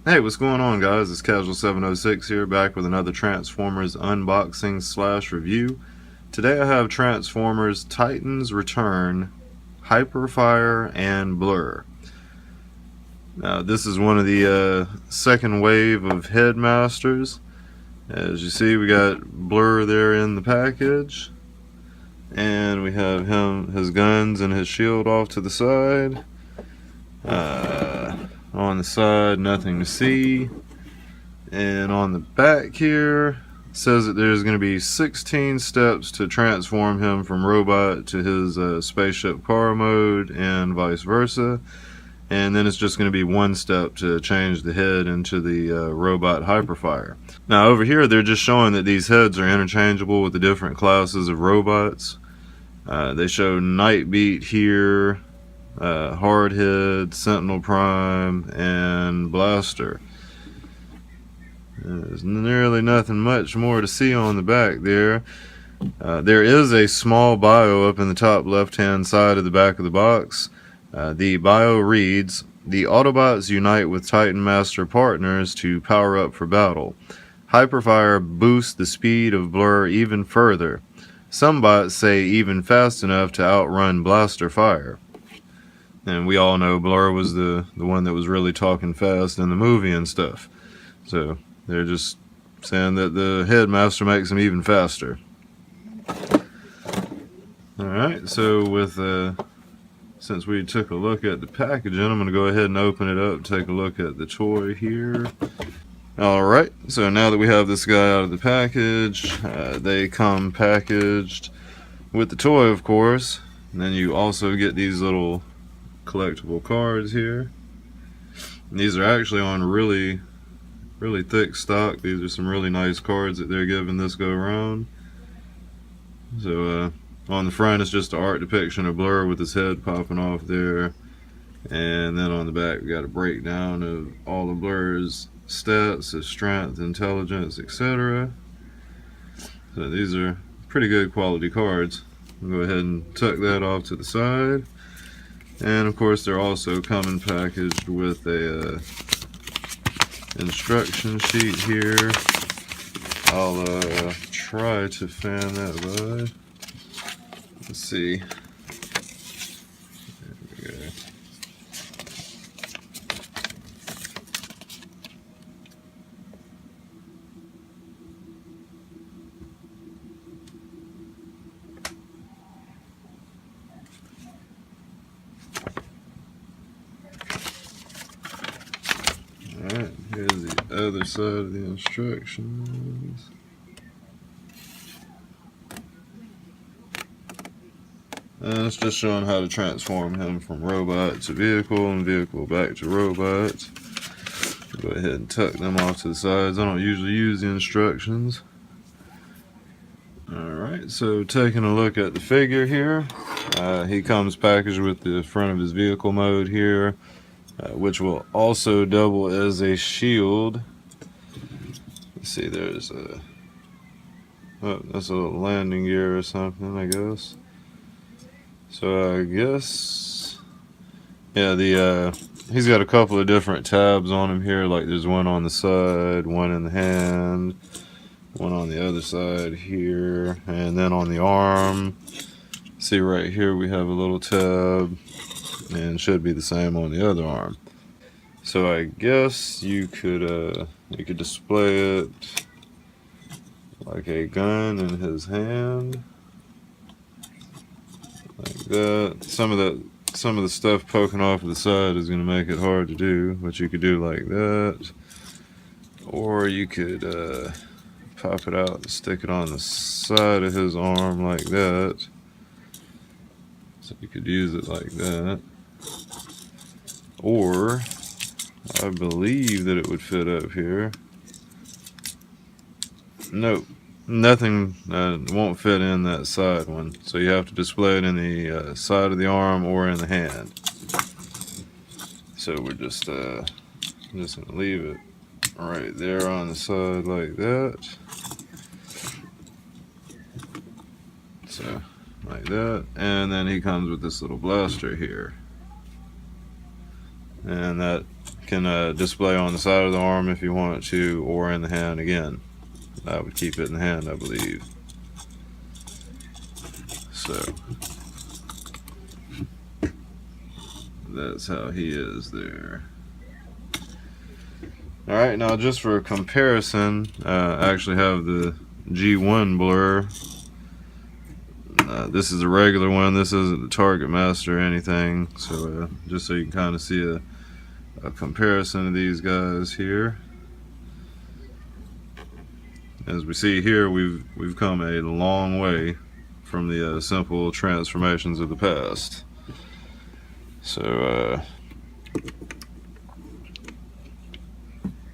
Hey, what's going on, guys? It's Casual706 here, back with another Transformers unboxing slash review. Today I have Transformers Titans Return, Hyperfire, and Blurr. Now, this is one of the second wave of Headmasters. As you see, we got Blurr there in the package, and we have his guns and his shield off to the side. On the side, nothing to see. And on the back here, it says that there's going to be 16 steps to transform him from robot to his spaceship car mode and vice versa. And then it's just going to be one step to change the head into the robot Hyperfire. Now over here, they're just showing that these heads are interchangeable with the different classes of robots. They show Nightbeat here, Hardhead, Sentinel Prime, and Blaster. There's nearly nothing much more to see on the back there. There is a small bio up in the top left hand side of the back of the box. The bio reads, "The Autobots unite with Titan Master partners to power up for battle. Hyperfire boosts the speed of Blurr even further. Some bots say even fast enough to outrun Blaster Fire." And we all know Blurr was the one that was really talking fast in the movie and stuff. So they're just saying that the Headmaster makes him even faster. Alright, so since we took a look at the packaging, I'm going to go ahead and open it up, take a look at the toy here. Alright, so now that we have this guy out of the package, they come packaged with the toy, of course. And then you also get these little collectible cards here. And these are actually on really thick stock. These are some really nice cards that they're giving this go around. So on the front it's just an art depiction of Blurr with his head popping off there, and then on the back we got a breakdown of all of Blurr's stats, his strength, intelligence, etc. So these are pretty good quality cards. I'll go ahead and tuck that off to the side. And of course they're also coming packaged with a instruction sheet here. I'll try to fan that by. Let's see. There we go. Alright, here's the other side of the instructions. And it's just showing how to transform him from robot to vehicle and vehicle back to robot. Go ahead and tuck them off to the sides. I don't usually use the instructions. Alright, so taking a look at the figure here, he comes packaged with the front of his vehicle mode here. Which will also double as a shield. Let's see, there's a... oh, that's a little landing gear or something, I guess. So I guess... yeah, he's got a couple of different tabs on him here. Like there's one on the side, one in the hand, one on the other side here, and then on the arm. See right here we have a little tab. And should be the same on the other arm. So I guess you could display it like a gun in his hand, like that. Some of the stuff poking off of the side is going to make it hard to do, but you could do like that, or you could pop it out and stick it on the side of his arm like that. So you could use it like that. Or, I believe that it would fit up here. Nope, nothing won't fit in that side one. So you have to display it in the side of the arm or in the hand. So we're just gonna leave it right there on the side like that. So, like that. And then he comes with this little blaster here. And that can display on the side of the arm if you want to, or in the hand again. I would keep it in the hand, I believe. So that's how he is there. Alright, now just for a comparison, I actually have the G1 Blurr. This is a regular one. This isn't the Target Master or anything. So just so you can kind of see a comparison of these guys here. As we see here, we've come a long way from the simple transformations of the past. So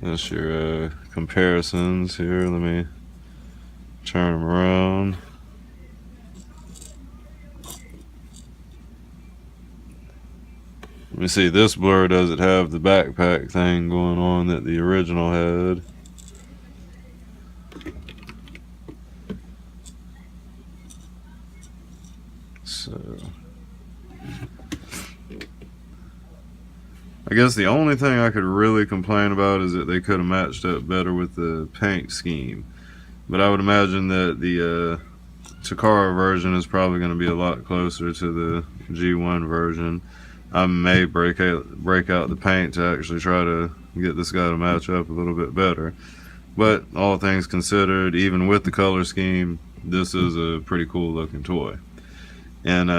that's your comparisons here. Let me turn them around. Let me see, this Blurr doesn't have the backpack thing going on that the original had. So I guess the only thing I could really complain about is that they could have matched up better with the paint scheme. But I would imagine that the Takara version is probably going to be a lot closer to the G1 version. I may break out the paint to actually try to get this guy to match up a little bit better. But all things considered, even with the color scheme, this is a pretty cool looking toy. And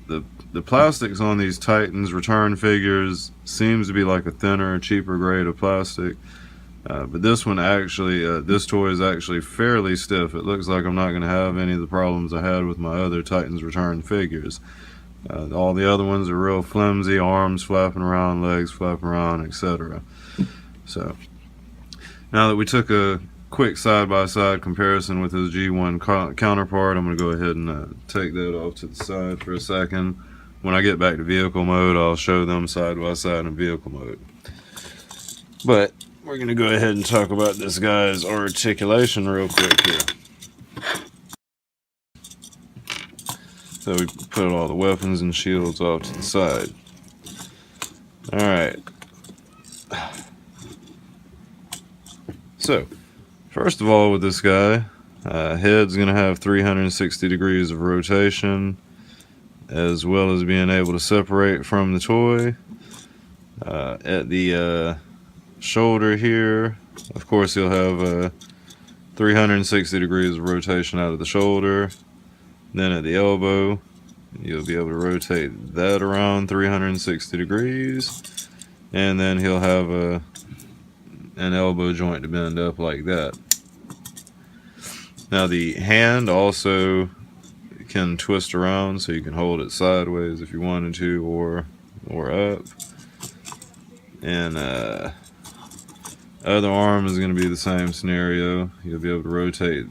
the plastics on these Titans return figures seems to be like a thinner, cheaper grade of plastic. But this one actually, this toy is actually fairly stiff. It looks like I'm not going to have any of the problems I had with my other Titans return figures. All the other ones are real flimsy, arms flapping around, legs flapping around, etc. So now that we took a quick side-by-side comparison with his G1 counterpart, I'm going to go ahead and take that off to the side for a second. When I get back to vehicle mode, I'll show them side-by-side in vehicle mode. But we're going to go ahead and talk about this guy's articulation real quick here. So we put all the weapons and shields off to the side. Alright. So, first of all with this guy, head's going to have 360 degrees of rotation, as well as being able to separate from the toy. At the shoulder here, of course he'll have 360 degrees of rotation out of the shoulder. Then at the elbow, you'll be able to rotate that around 360 degrees. And then he'll have an elbow joint to bend up like that. Now the hand also can twist around, so you can hold it sideways if you wanted to, or up. And other arm is going to be the same scenario. You'll be able to rotate.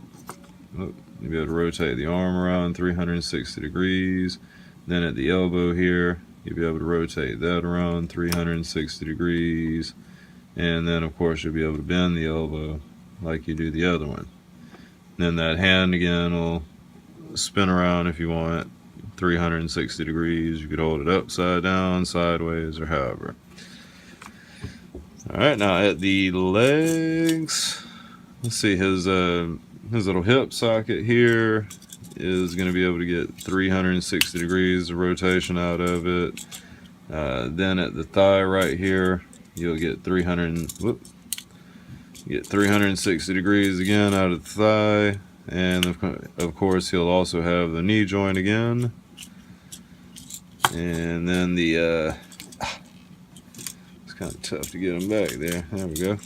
You'll be able to rotate the arm around 360 degrees. Then at the elbow here, you'll be able to rotate that around 360 degrees. And then of course you'll be able to bend the elbow like you do the other one. Then that hand again will spin around if you want 360 degrees. You could hold it upside down, sideways, or however. Alright, now at the legs, let's see, his little hip socket here is going to be able to get 360 degrees of rotation out of it. Then at the thigh right here, you'll get 360 degrees again out of the thigh. And of course he'll also have the knee joint again. And then the it's kind of tough to get him back there. There we go.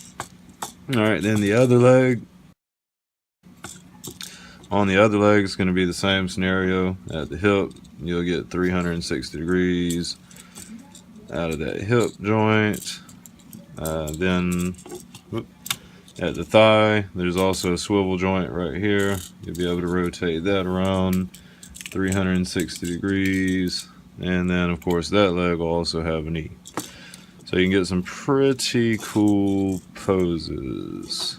Alright, then the other leg. On the other leg, it's going to be the same scenario. At the hip, you'll get 360 degrees out of that hip joint. Then at the thigh, there's also a swivel joint right here. You'll be able to rotate that around 360 degrees. And then, of course, that leg will also have a knee. So you can get some pretty cool poses.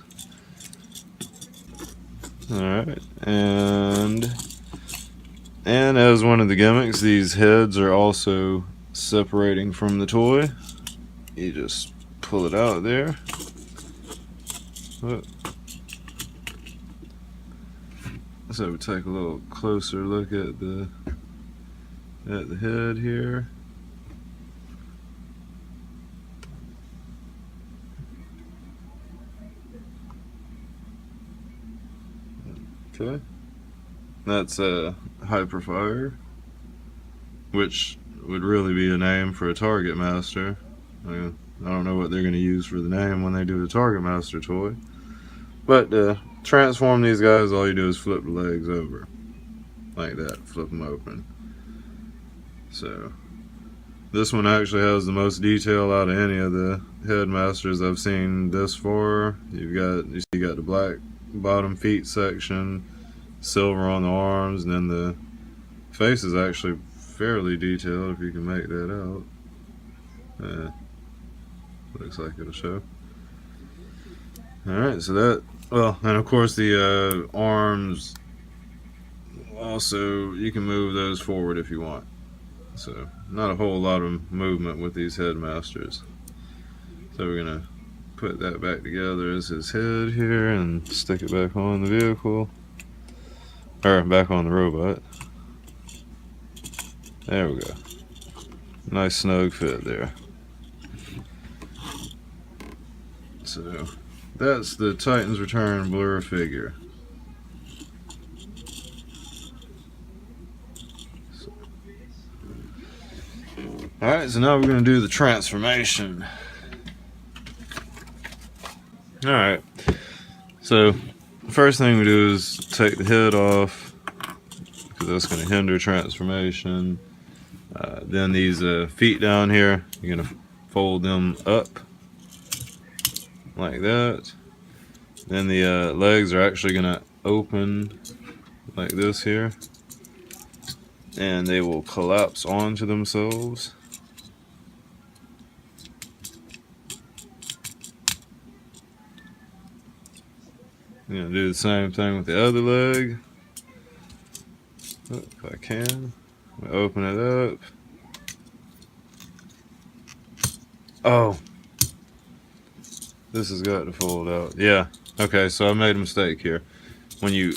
Alright, and as one of the gimmicks, these heads are also separating from the toy. You just pull it out there. Oh. So we take a little closer look at the head here. Okay, that's a Hyperfire, which would really be a name for a target master. I don't know what they're going to use for the name when they do the target master toy. But to transform these guys, all you do is flip the legs over. Like that, flip them open. So, this one actually has the most detail out of any of the headmasters I've seen this far. You got the black bottom feet section, silver on the arms, and then the face is actually fairly detailed if you can make that out. Looks like it'll show. Alright, so that, well, and of course the arms, also you can move those forward if you want. So not a whole lot of movement with these headmasters. So we're gonna put that back together as his head here and stick it back on the vehicle, or back on the robot. There we go. Nice snug fit there. So that's the Titans Return Blurr figure. Alright, so now we're going to do the transformation. Alright, so the first thing we do is take the head off, because that's going to hinder transformation. Then these feet down here, you're going to fold them up like that. Then the legs are actually going to open like this here, and they will collapse onto themselves. I'm going to do the same thing with the other leg. If I can. Open it up. Oh, this has got to fold out. Yeah. Okay, so I made a mistake here. When you...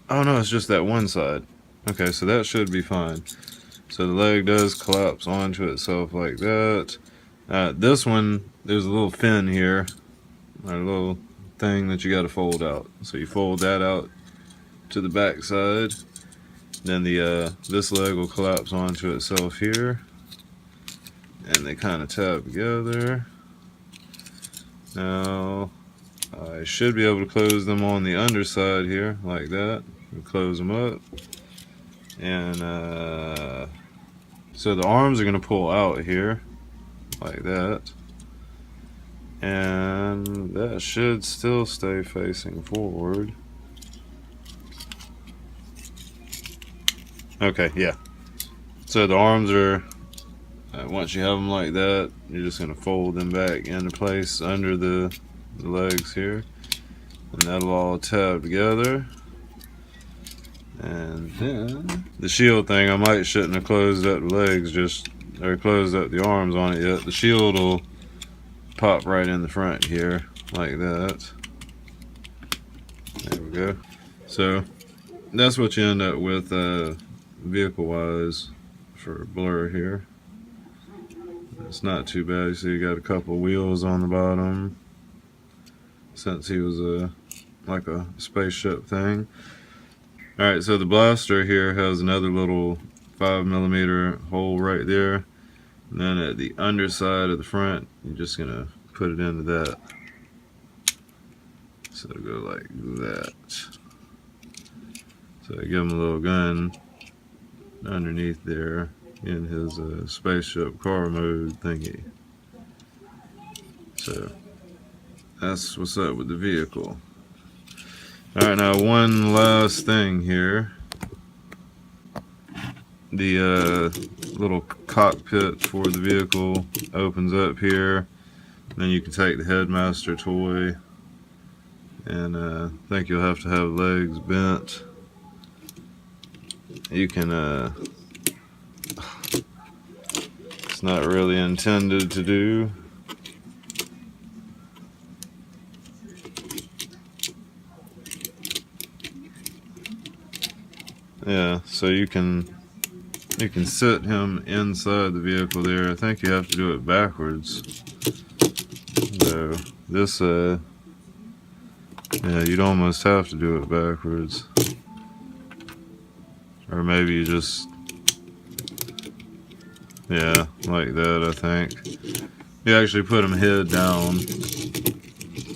Oh no, it's just that one side. Okay, so that should be fine. So the leg does collapse onto itself like that. This one, there's a little fin here. A little thing that you got to fold out. So you fold that out to the back side. Then the this leg will collapse onto itself here. And they kind of tab together. Now, I should be able to close them on the underside here, like that. And close them up. And so the arms are going to pull out here, like that. And that should still stay facing forward. Okay, yeah. So the arms are, once you have them like that, you're just going to fold them back into place under the legs here. And that'll all tab together. And then the shield thing, I shouldn't have closed up the legs, or closed up the arms on it yet. The shield will pop right in the front here, like that. There we go. So that's what you end up with vehicle-wise for Blurr here. It's not too bad. You see you got a couple wheels on the bottom, since he was like a spaceship thing. Alright, so the blaster here has another little 5mm hole right there. And then at the underside of the front, you're just going to put it into that. So it'll go like that. So I give him a little gun underneath there in his spaceship car mode thingy. So that's what's up with the vehicle. Alright, now one last thing here. The little cockpit for the vehicle opens up here. Then you can take the headmaster toy, and I think you'll have to have legs bent. You can It's not really intended to do. Yeah, so you can sit him inside the vehicle there. I think you have to do it backwards. So this yeah, you'd almost have to do it backwards. Or maybe you just, yeah, like that, I think. You actually put him head down.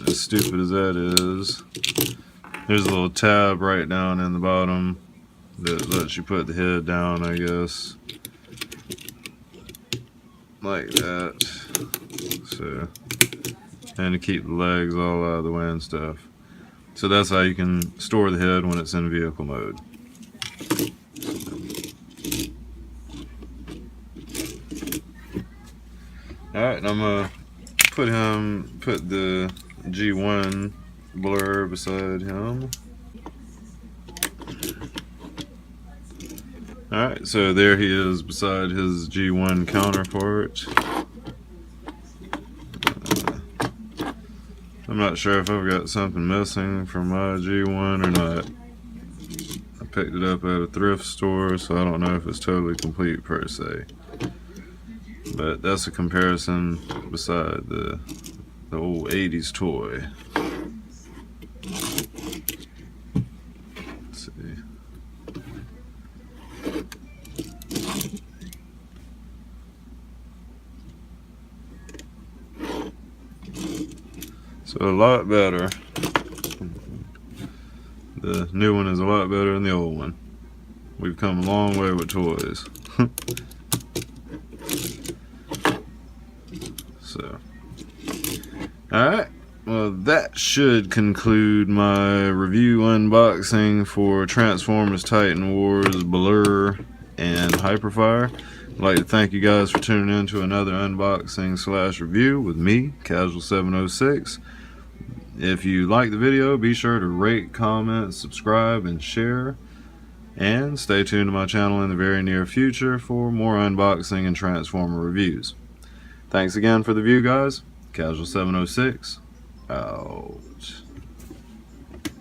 As stupid as that is. There's a little tab right down in the bottom that lets you put the head down, I guess. Like that. So, and to keep the legs all out of the way and stuff. So that's how you can store the head when it's in vehicle mode. Alright, I'm gonna put the G1 Blurr beside him. Alright, so there he is beside his G1 counterpart. I'm not sure if I've got something missing from my G1 or not. I picked it up at a thrift store, so I don't know if it's totally complete per se. But that's a comparison beside the old 80s toy. Let's see. So a lot better. The new one is a lot better than the old one. We've come a long way with toys. So, alright, well that should conclude my review unboxing for Transformers Titan Wars Blurr and Hyperfire. I'd like to thank you guys for tuning in to another unboxing / review with me, Casual706. If you like the video, be sure to rate, comment, subscribe, and share. And stay tuned to my channel in the very near future for more unboxing and Transformer reviews. Thanks again for the view, guys. Casual706, out.